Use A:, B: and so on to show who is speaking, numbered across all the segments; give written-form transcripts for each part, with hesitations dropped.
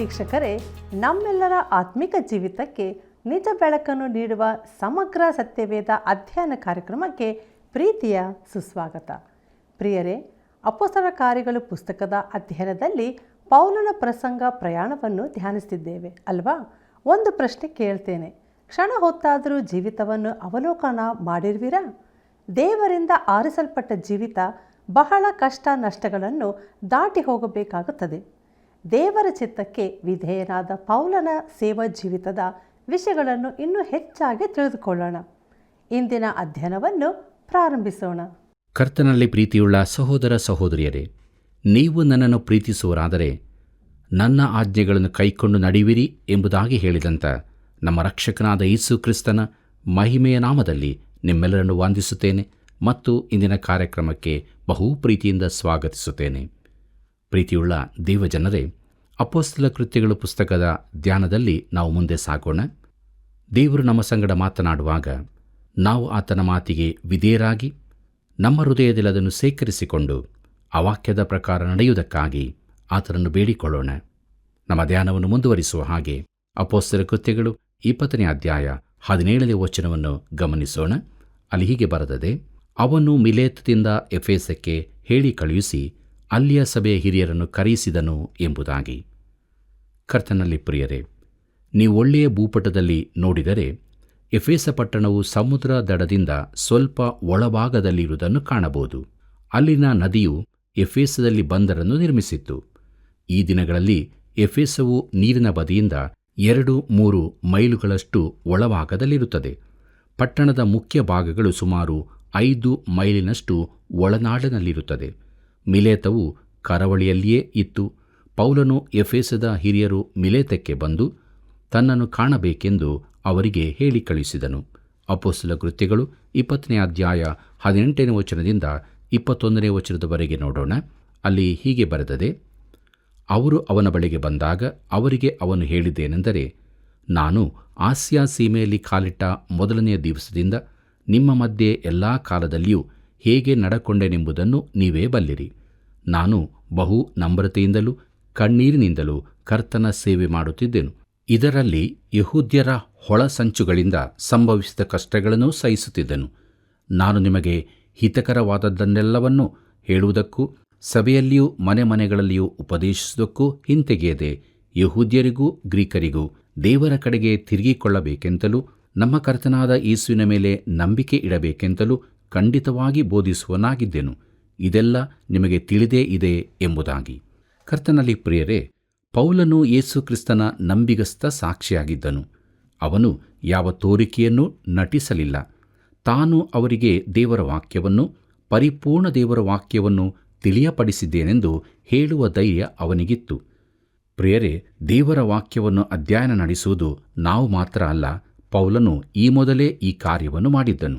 A: ವೀಕ್ಷಕರೇ, ನಮ್ಮೆಲ್ಲರ ಆತ್ಮಿಕ ಜೀವಿತಕ್ಕೆ ನಿಜ ಬೆಳಕನ್ನು ನೀಡುವ ಸಮಗ್ರ ಸತ್ಯವೇದ ಅಧ್ಯಯನ ಕಾರ್ಯಕ್ರಮಕ್ಕೆ ಪ್ರೀತಿಯ ಸುಸ್ವಾಗತ. ಪ್ರಿಯರೇ, ಅಪೊಸ್ತಲರ ಕಾರ್ಯಗಳು ಪುಸ್ತಕದ ಅಧ್ಯಯನದಲ್ಲಿ ಪೌಲನ ಪ್ರಸಂಗ ಪ್ರಯಾಣವನ್ನು ಧ್ಯಾನಿಸುತ್ತಿದ್ದೇವೆ ಅಲ್ವಾ? ಒಂದು ಪ್ರಶ್ನೆ ಕೇಳ್ತೇನೆ, ಕ್ಷಣ ಹೊತ್ತಾದರೂ ಜೀವಿತವನ್ನು ಅವಲೋಕನ ಮಾಡಿರುವಿರಾ? ದೇವರಿಂದ ಆರಿಸಲ್ಪಟ್ಟ ಜೀವಿತ ಬಹಳ ಕಷ್ಟ ನಷ್ಟಗಳನ್ನು ದಾಟಿ ಹೋಗಬೇಕಾಗುತ್ತದೆ. ದೇವರ ಚಿತ್ತಕ್ಕೆ ವಿಧೇಯನಾದ ಪೌಲನ ಸೇವಾ ಜೀವಿತದ ವಿಷಯಗಳನ್ನು ಇನ್ನೂ ಹೆಚ್ಚಾಗಿ ತಿಳಿದುಕೊಳ್ಳೋಣ. ಇಂದಿನ ಅಧ್ಯಯನವನ್ನು ಪ್ರಾರಂಭಿಸೋಣ.
B: ಕರ್ತನಲ್ಲಿ ಪ್ರೀತಿಯುಳ್ಳ ಸಹೋದರ ಸಹೋದರಿಯರೇ, ನೀವು ನನ್ನನ್ನು ಪ್ರೀತಿಸುವರಾದರೆ ನನ್ನ ಆಜ್ಞೆಗಳನ್ನು ಕೈಕೊಂಡು ನಡೆಯುವಿರಿ ಎಂಬುದಾಗಿ ಹೇಳಿದಂಥ ನಮ್ಮ ರಕ್ಷಕನಾದ ಯೇಸು ಕ್ರಿಸ್ತನ ಮಹಿಮೆಯ ನಾಮದಲ್ಲಿ ನಿಮ್ಮೆಲ್ಲರನ್ನು ವಂದಿಸುತ್ತೇನೆ ಮತ್ತು ಇಂದಿನ ಕಾರ್ಯಕ್ರಮಕ್ಕೆ ಬಹು ಪ್ರೀತಿಯಿಂದ ಸ್ವಾಗತಿಸುತ್ತೇನೆ. ಪ್ರೀತಿಯುಳ್ಳ ದೇವಜನರೇ, ಅಪೊಸ್ತಲ ಕೃತ್ಯಗಳು ಪುಸ್ತಕದ ಧ್ಯಾನದಲ್ಲಿ ನಾವು ಮುಂದೆ ಸಾಗೋಣ. ದೇವರು ನಮ್ಮ ಸಂಗಡ ಮಾತನಾಡುವಾಗ ನಾವು ಆತನ ಮಾತಿಗೆ ವಿಧೇಯರಾಗಿ ನಮ್ಮ ಹೃದಯದಲ್ಲಿ ಅದನ್ನು ಸೇಕರಿಸಿಕೊಂಡು ಆ ವಾಕ್ಯದ ಪ್ರಕಾರ ನಡೆಯುವುದಕ್ಕಾಗಿ ಆತನನ್ನು ಬೇಡಿಕೊಳ್ಳೋಣ. ನಮ್ಮ ಧ್ಯಾನವನ್ನು ಮುಂದುವರಿಸುವ ಹಾಗೆ ಅಪೊಸ್ತಲ ಕೃತ್ಯಗಳು 20ನೇ ಅಧ್ಯಾಯ 17ನೇ ವಚನವನ್ನು ಗಮನಿಸೋಣ. ಅಲ್ಲಿ ಹೀಗೆ ಬರೆದದೆ, ಅವನು ಮಿಲೇತದಿಂದ ಎಫೆಸಕ್ಕೆ ಹೇಳಿ ಕಳುಹಿಸಿ ಅಲ್ಲಿಯ ಸಭೆಯ ಹಿರಿಯರನ್ನು ಕರೆಯಿಸಿದನು ಎಂಬುದಾಗಿ. ಕರ್ತನಲ್ಲಿ ಪ್ರಿಯರೇ, ನೀವು ಒಳ್ಳೆಯ ಭೂಪಟದಲ್ಲಿ ನೋಡಿದರೆ ಎಫೆಸ ಪಟ್ಟಣವು ಸಮುದ್ರ ದಡದಿಂದ ಸ್ವಲ್ಪ ಒಳಭಾಗದಲ್ಲಿರುವುದನ್ನು ಕಾಣಬಹುದು. ಅಲ್ಲಿನ ನದಿಯು ಎಫೆಸದಲ್ಲಿ ಬಂದರನ್ನು ನಿರ್ಮಿಸಿತ್ತು. ಈ ದಿನಗಳಲ್ಲಿ ಎಫೆಸವು ನೀರಿನ ಬದಿಯಿಂದ 2-3 ಮೈಲುಗಳಷ್ಟು ಒಳಭಾಗದಲ್ಲಿರುತ್ತದೆ. ಪಟ್ಟಣದ ಮುಖ್ಯ ಭಾಗಗಳು ಸುಮಾರು 5 ಮೈಲಿನಷ್ಟು ಒಳನಾಡಿನಲ್ಲಿರುತ್ತದೆ. ಮಿಲೇತವು ಕರಾವಳಿಯಲ್ಲಿಯೇ ಇತ್ತು. ಪೌಲನು ಎಫೆಸದ ಹಿರಿಯರು ಮಿಲೇತಕ್ಕೆ ಬಂದು ತನ್ನನ್ನು ಕಾಣಬೇಕೆಂದು ಅವರಿಗೆ ಹೇಳಿ ಕಳುಹಿಸಿದನು. ಅಪೊಸ್ತಲ ಕೃತ್ಯಗಳು 20ನೇ ಅಧ್ಯಾಯ 18ನೇ ವಚನದಿಂದ 21ನೇ ವಚನದವರೆಗೆ ನೋಡೋಣ. ಅಲ್ಲಿ ಹೀಗೆ ಬರೆದದೆ, ಅವರು ಅವನ ಬಳಿಗೆ ಬಂದಾಗ ಅವರಿಗೆ ಅವನು ಹೇಳಿದ್ದೇನೆಂದರೆ, ನಾನು ಆಸಿಯಾ ಸೀಮೆಯಲ್ಲಿ ಕಾಲಿಟ್ಟ ಮೊದಲನೆಯ ದಿವಸದಿಂದ ನಿಮ್ಮ ಮಧ್ಯೆ ಎಲ್ಲ ಕಾಲದಲ್ಲಿಯೂ ಹೇಗೆ ನಡಕೊಂಡೆನೆಂಬುದನ್ನು ನೀವೇ ಬಲ್ಲಿರಿ. ನಾನು ಬಹು ನಮ್ರತೆಯಿಂದಲೂ ಕಣ್ಣೀರಿನಿಂದಲೂ ಕರ್ತನ ಸೇವೆ ಮಾಡುತ್ತಿದ್ದೆನು. ಇದರಲ್ಲಿ ಯಹೂದ್ಯರ ಹೊಳಸಂಚುಗಳಿಂದ ಸಂಭವಿಸಿದ ಕಷ್ಟಗಳನ್ನು ಸಹಿಸುತ್ತಿದ್ದೆನು. ನಾನು ನಿಮಗೆ ಹಿತಕರವಾದದ್ದನ್ನೆಲ್ಲವನ್ನೂ ಹೇಳುವುದಕ್ಕೂ ಸಭೆಯಲ್ಲಿಯೂ ಮನೆ ಮನೆಗಳಲ್ಲಿಯೂ ಉಪದೇಶಿಸುವುದಕ್ಕೂ ಹಿಂತೆಗೆಯದೆ ಯಹೂದ್ಯರಿಗೂ ಗ್ರೀಕರಿಗೂ ದೇವರ ಕಡೆಗೆ ತಿರುಗಿಕೊಳ್ಳಬೇಕೆಂತಲೂ ನಮ್ಮ ಕರ್ತನಾದ ಯೇಸುವಿನ ಮೇಲೆ ನಂಬಿಕೆ ಇಡಬೇಕೆಂತಲೂ ಖಂಡಿತವಾಗಿ ಬೋಧಿಸುವನಾಗಿದ್ದೆನು. ಇದೆಲ್ಲ ನಿಮಗೆ ತಿಳಿದೇ ಇದೆ ಎಂಬುದಾಗಿ. ಕರ್ತನಲ್ಲಿ ಪ್ರಿಯರೇ, ಪೌಲನು ಯೇಸು ಕ್ರಿಸ್ತನ ನಂಬಿಗಸ್ತ ಸಾಕ್ಷಿಯಾಗಿದ್ದನು. ಅವನು ಯಾವ ತೋರಿಕೆಯನ್ನೂ ನಟಿಸಲಿಲ್ಲ. ತಾನು ಅವರಿಗೆ ದೇವರ ವಾಕ್ಯವನ್ನು, ಪರಿಪೂರ್ಣ ದೇವರ ವಾಕ್ಯವನ್ನು ತಿಳಿಯಪಡಿಸಿದ್ದೇನೆಂದು ಹೇಳುವ ಧೈರ್ಯ ಅವನಿಗಿತ್ತು. ಪ್ರಿಯರೇ, ದೇವರ ವಾಕ್ಯವನ್ನು ಅಧ್ಯಯನ ನಡೆಸುವುದು ನಾವು ಮಾತ್ರ ಅಲ್ಲ, ಪೌಲನು ಈ ಮೊದಲೇ ಈ ಕಾರ್ಯವನ್ನು ಮಾಡಿದ್ದನು.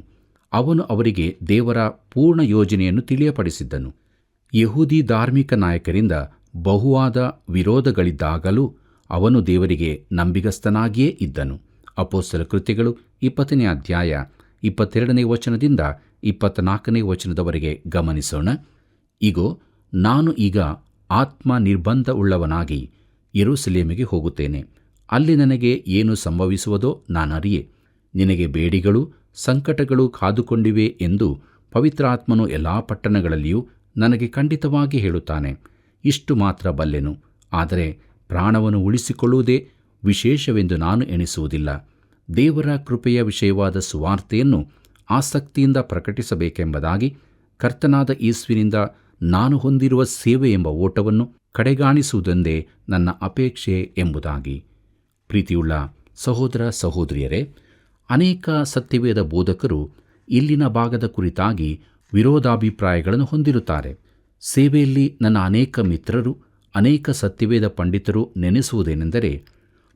B: ಅವನು ಅವರಿಗೆ ದೇವರ ಪೂರ್ಣ ಯೋಜನೆಯನ್ನು ತಿಳಿಯಪಡಿಸಿದ್ದನು. ಯಹೂದಿ ಧಾರ್ಮಿಕ ನಾಯಕರಿಂದ ಬಹುವಾದ ವಿರೋಧಗಳಿದ್ದಾಗಲೂ ಅವನು ದೇವರಿಗೆ ನಂಬಿಗಸ್ತನಾಗಿಯೇ ಇದ್ದನು. ಅಪೊಸ್ತಲ ಕೃತ್ಯಗಳು 20ನೇ ಅಧ್ಯಾಯ 22ನೇ ವಚನದಿಂದ 24ನೇ ವಚನದವರೆಗೆ ಗಮನಿಸೋಣ. ಇಗೋ, ನಾನು ಈಗ ಆತ್ಮ ನಿರ್ಬಂಧವುಳ್ಳವನಾಗಿ ಯೆರೂಸಲೇಮಿಗೆ ಹೋಗುತ್ತೇನೆ. ಅಲ್ಲಿ ನನಗೆ ಏನು ಸಂಭವಿಸುವುದೋ ನಾನರಿಯೆ. ನಿನಗೆ ಬೇಡಿಗಳು ಸಂಕಟಗಳು ಕಾದುಕೊಂಡಿವೆ ಎಂದು ಪವಿತ್ರಾತ್ಮನು ಎಲ್ಲ ಪಟ್ಟಣಗಳಲ್ಲಿಯೂ ನನಗೆ ಖಂಡಿತವಾಗಿ ಹೇಳುತ್ತಾನೆ. ಇಷ್ಟು ಮಾತ್ರ ಬಲ್ಲೆನು, ಆದರೆ ಪ್ರಾಣವನ್ನು ಉಳಿಸಿಕೊಳ್ಳುವುದೇ ವಿಶೇಷವೆಂದು ನಾನು ಎಣಿಸುವುದಿಲ್ಲ. ದೇವರ ಕೃಪೆಯ ವಿಷಯವಾದ ಸುವಾರ್ತೆಯನ್ನು ಆಸಕ್ತಿಯಿಂದ ಪ್ರಕಟಿಸಬೇಕೆಂಬುದಾಗಿ ಕರ್ತನಾದ ಯೇಸುವಿನಿಂದ ನಾನು ಹೊಂದಿರುವ ಸೇವೆ ಎಂಬ ಓಟವನ್ನು ಕಡೆಗಾಣಿಸುವುದೊಂದೇ ನನ್ನ ಅಪೇಕ್ಷೆ ಎಂಬುದಾಗಿ. ಪ್ರೀತಿಯುಳ್ಳ ಸಹೋದರ ಸಹೋದರಿಯರೇ, ಅನೇಕ ಸತ್ಯವೇದ ಬೋಧಕರು ಇಲ್ಲಿನ ಭಾಗದ ಕುರಿತಾಗಿ ವಿರೋಧಾಭಿಪ್ರಾಯಗಳನ್ನು ಹೊಂದಿರುತ್ತಾರೆ. ಸೇವೆಯಲ್ಲಿ ನನ್ನ ಅನೇಕ ಮಿತ್ರರು, ಅನೇಕ ಸತ್ಯವೇದ ಪಂಡಿತರು ನೆನೆಸುವುದೇನೆಂದರೆ,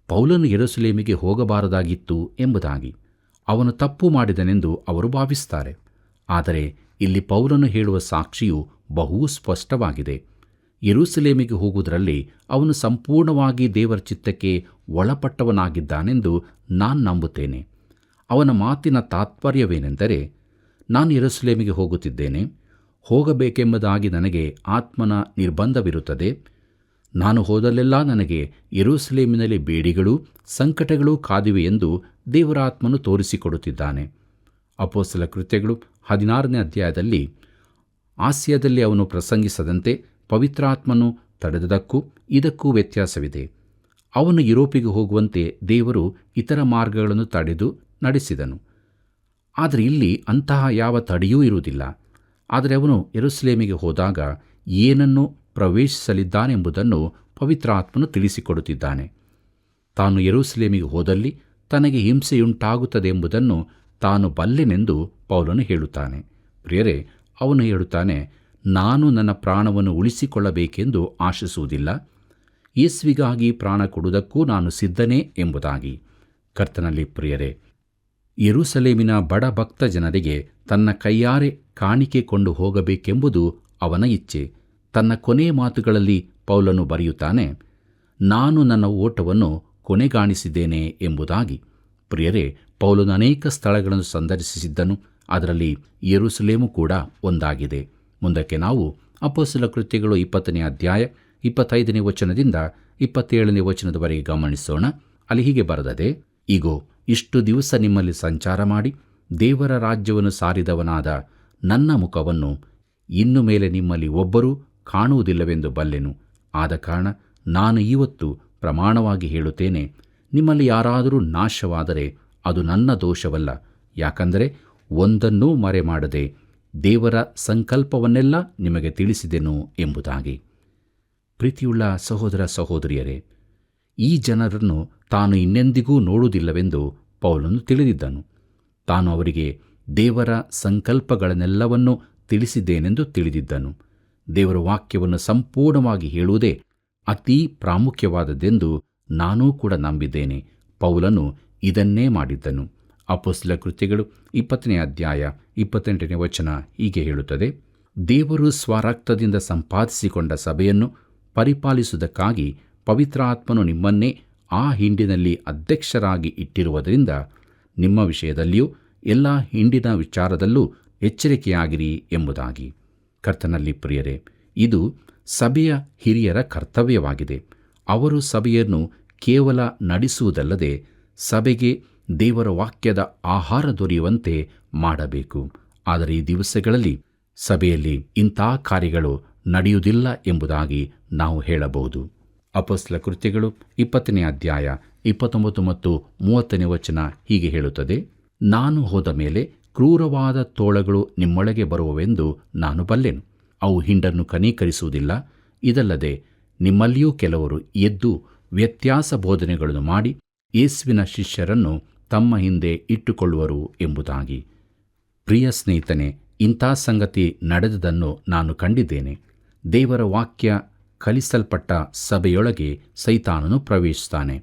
B: ಪೌಲನು ಯೆರೂಸಲೇಮಿಗೆ ಹೋಗಬಾರದಾಗಿತ್ತು ಎಂಬುದಾಗಿ. ಅವನು ತಪ್ಪು ಮಾಡಿದನೆಂದು ಅವರು ಭಾವಿಸುತ್ತಾರೆ. ಆದರೆ ಇಲ್ಲಿ ಪೌಲನು ಹೇಳುವ ಸಾಕ್ಷಿಯು ಬಹು ಸ್ಪಷ್ಟವಾಗಿದೆ. ಯೆರೂಸಲೇಮಿಗೆ ಹೋಗುವುದರಲ್ಲಿ ಅವನು ಸಂಪೂರ್ಣವಾಗಿ ದೇವರ ಚಿತ್ತಕ್ಕೆ ಒಳಪಟ್ಟವನಾಗಿದ್ದಾನೆಂದು ನಾನು ನಂಬುತ್ತೇನೆ. ಅವನ ಮಾತಿನ ತಾತ್ಪರ್ಯವೇನೆಂದರೆ, ನಾನು ಯೆರೂಸಲೇಮಿಗೆ ಹೋಗುತ್ತಿದ್ದೇನೆ, ಹೋಗಬೇಕೆಂಬುದಾಗಿ ನನಗೆ ಆತ್ಮನ ನಿರ್ಬಂಧವಿರುತ್ತದೆ. ನಾನು ಹೋದಲ್ಲೆಲ್ಲ ನನಗೆ ಯೆರೂಸಲೇಮಿನಲ್ಲಿ ಬೇಡಿಗಳೂ ಸಂಕಟಗಳೂ ಕಾದಿವೆ ಎಂದು ದೇವರಾತ್ಮನು ತೋರಿಸಿಕೊಡುತ್ತಿದ್ದಾನೆ. ಅಪೊಸ್ತಲ ಕೃತ್ಯಗಳು 16ನೇ ಅಧ್ಯಾಯದಲ್ಲಿ ಆಸ್ಯದಲ್ಲಿ ಅವನು ಪ್ರಸಂಗಿಸದಂತೆ ಪವಿತ್ರಾತ್ಮನು ತಡೆದದಕ್ಕೂ ಇದಕ್ಕೂ ವ್ಯತ್ಯಾಸವಿದೆ. ಅವನು ಯುರೋಪಿಗೆ ಹೋಗುವಂತೆ ದೇವರು ಇತರ ಮಾರ್ಗಗಳನ್ನು ತಡೆದು ನಡೆಸಿದನು. ಆದರೆ ಇಲ್ಲಿ ಅಂತಹ ಯಾವ ತಡೆಯೂ ಇರುವುದಿಲ್ಲ. ಆದರೆ ಅವನು ಯೆರೂಸಲೇಮಿಗೆ ಹೋದಾಗ ಏನನ್ನು ಪ್ರವೇಶಿಸಲಿದ್ದಾನೆಂಬುದನ್ನು ಪವಿತ್ರಾತ್ಮನು ತಿಳಿಸಿಕೊಡುತ್ತಿದ್ದಾನೆ. ತಾನು ಯೆರೂಸಲೇಮಿಗೆ ಹೋದಲ್ಲಿ ತನಗೆ ಹಿಂಸೆಯುಂಟಾಗುತ್ತದೆ ಎಂಬುದನ್ನು ತಾನು ಬಲ್ಲೆನೆಂದು ಪೌಲನು ಹೇಳುತ್ತಾನೆ. ಪ್ರಿಯರೇ, ಅವನು ಹೇಳುತ್ತಾನೆ, ನಾನು ನನ್ನ ಪ್ರಾಣವನ್ನು ಉಳಿಸಿಕೊಳ್ಳಬೇಕೆಂದು ಆಶಿಸುವುದಿಲ್ಲ, ಯೇಸುವಿಗಾಗಿ ಪ್ರಾಣ ಕೊಡುವುದಕ್ಕೂ ನಾನು ಸಿದ್ಧನೇ ಎಂಬುದಾಗಿ. ಕರ್ತನಲ್ಲಿ ಪ್ರಿಯರೇ, ಯೆರೂಸಲೇಮಿನ ಬಡ ಭಕ್ತ ಜನರಿಗೆ ತನ್ನ ಕೈಯಾರೆ ಕಾಣಿಕೆ ಕೊಂಡು ಹೋಗಬೇಕೆಂಬುದು ಅವನ ಇಚ್ಛೆ. ತನ್ನ ಕೊನೆಯ ಮಾತುಗಳಲ್ಲಿ ಪೌಲನು ಬರೆಯುತ್ತಾನೆ, ನಾನು ನನ್ನ ಓಟವನ್ನು ಕೊನೆಗಾಣಿಸಿದ್ದೇನೆ ಎಂಬುದಾಗಿ. ಪ್ರಿಯರೇ, ಪೌಲನು ಅನೇಕ ಸ್ಥಳಗಳನ್ನು ಸಂದರ್ಶಿಸಿದ್ದನು. ಅದರಲ್ಲಿ ಯೆರೂಸಲೇಮು ಕೂಡ ಒಂದಾಗಿದೆ. ಮುಂದಕ್ಕೆ ನಾವು ಅಪೊಸ್ತಲ ಕೃತ್ಯಗಳು 20ನೇ ಅಧ್ಯಾಯ 25ನೇ ವಚನದಿಂದ 27ನೇ ವಚನದವರೆಗೆ ಗಮನಿಸೋಣ. ಅಲ್ಲಿ ಹೀಗೆ ಬರೆದದೆ, ಇಗೋ, ಇಷ್ಟು ದಿವಸ ನಿಮ್ಮಲ್ಲಿ ಸಂಚಾರ ಮಾಡಿ ದೇವರ ರಾಜ್ಯವನ್ನು ಸಾರಿದವನಾದ ನನ್ನ ಮುಖವನ್ನು ಇನ್ನು ಮೇಲೆ ನಿಮ್ಮಲ್ಲಿ ಒಬ್ಬರೂ ಕಾಣುವುದಿಲ್ಲವೆಂದು ಬಲ್ಲೆನು. ಆದ ಕಾರಣ ನಾನು ಇವತ್ತು ಪ್ರಮಾಣವಾಗಿ ಹೇಳುತ್ತೇನೆ, ನಿಮ್ಮಲ್ಲಿ ಯಾರಾದರೂ ನಾಶವಾದರೆ ಅದು ನನ್ನ ದೋಷವಲ್ಲ. ಯಾಕಂದರೆ ಒಂದನ್ನೂ ಮರೆಮಾಡದೆ ದೇವರ ಸಂಕಲ್ಪವನ್ನೆಲ್ಲ ನಿಮಗೆ ತಿಳಿಸಿದೆನು ಎಂಬುದಾಗಿ. ಪ್ರೀತಿಯುಳ್ಳ ಸಹೋದರ ಸಹೋದರಿಯರೇ, ಈ ಜನರನ್ನು ತಾನು ಇನ್ನೆಂದಿಗೂ ನೋಡುವುದಿಲ್ಲವೆಂದು ಪೌಲನು ತಿಳಿದಿದ್ದನು. ತಾನು ಅವರಿಗೆ ದೇವರ ಸಂಕಲ್ಪಗಳನ್ನೆಲ್ಲವನ್ನೂ ತಿಳಿಸಿದ್ದೇನೆಂದು ತಿಳಿದಿದ್ದನು. ದೇವರ ವಾಕ್ಯವನ್ನು ಸಂಪೂರ್ಣವಾಗಿ ಹೇಳುವುದೇ ಅತೀ ಪ್ರಾಮುಖ್ಯವಾದದ್ದೆಂದು ನಾನೂ ಕೂಡ ನಂಬಿದ್ದೇನೆ. ಪೌಲನು ಇದನ್ನೇ ಮಾಡಿದ್ದನು. ಅಪೊಸ್ತಲ ಕೃತ್ಯಗಳು 20ನೇ ಅಧ್ಯಾಯ 28ನೇ ವಚನ ಹೀಗೆ ಹೇಳುತ್ತದೆ, ದೇವರು ಸ್ವರಕ್ತದಿಂದ ಸಂಪಾದಿಸಿಕೊಂಡ ಸಭೆಯನ್ನು ಪರಿಪಾಲಿಸುವುದಕ್ಕಾಗಿ ಪವಿತ್ರಾತ್ಮನು ನಿಮ್ಮನ್ನೇ ಆ ಹಿಂಡಿನಲ್ಲಿ ಅಧ್ಯಕ್ಷರಾಗಿ ಇಟ್ಟಿರುವುದರಿಂದ ನಿಮ್ಮ ವಿಷಯದಲ್ಲಿಯೂ ಎಲ್ಲ ಹಿಂಡಿನ ವಿಚಾರದಲ್ಲೂ ಎಚ್ಚರಿಕೆಯಾಗಿರಿ ಎಂಬುದಾಗಿ. ಕರ್ತನಲ್ಲಿ ಪ್ರಿಯರೇ, ಇದು ಸಭೆಯ ಹಿರಿಯರ ಕರ್ತವ್ಯವಾಗಿದೆ. ಅವರು ಸಭೆಯನ್ನು ಕೇವಲ ನಡೆಸುವುದಲ್ಲದೆ ಸಭೆಗೆ ದೇವರ ವಾಕ್ಯದ ಆಹಾರ ದೊರೆಯುವಂತೆ ಮಾಡಬೇಕು. ಆದರೆ ಈ ದಿವಸಗಳಲ್ಲಿ ಸಭೆಯಲ್ಲಿ ಇಂಥ ಕಾರ್ಯಗಳು ನಡೆಯುವುದಿಲ್ಲ ಎಂಬುದಾಗಿ ನಾವು ಹೇಳಬಹುದು. ಅಪೊಸ್ತಲ ಕೃತ್ಯಗಳು 20ನೇ ಅಧ್ಯಾಯ 29 ಮತ್ತು 30ನೇ ವಚನ ಹೀಗೆ ಹೇಳುತ್ತದೆ, ನಾನು ಹೋದ ಮೇಲೆ ಕ್ರೂರವಾದ ತೋಳಗಳು ನಿಮ್ಮೊಳಗೆ ಬರುವವೆಂದು ನಾನು ಬಲ್ಲೆನು. ಅವು ಹಿಂಡನ್ನು ಕನೀಕರಿಸುವುದಿಲ್ಲ. ಇದಲ್ಲದೆ ನಿಮ್ಮಲ್ಲಿಯೂ ಕೆಲವರು ಎದ್ದು ವ್ಯತ್ಯಾಸ ಬೋಧನೆಗಳನ್ನು ಮಾಡಿ ಯೇಸುವಿನ ಶಿಷ್ಯರನ್ನು ತಮ್ಮ ಹಿಂದೆ ಇಟ್ಟುಕೊಳ್ಳುವರು ಎಂಬುದಾಗಿ. ಪ್ರಿಯ ಸ್ನೇಹಿತನೇ, ಇಂಥ ಸಂಗತಿ ನಡೆದುದನ್ನು ನಾನು ಕಂಡಿದ್ದೇನೆ. ದೇವರ ವಾಕ್ಯ ಕಲಿಸಲ್ಪಟ್ಟ ಸಭೆಯೊಳಗೆ ಸೈತಾನನು ಪ್ರವೇಶಿಸುತ್ತಾನೆ.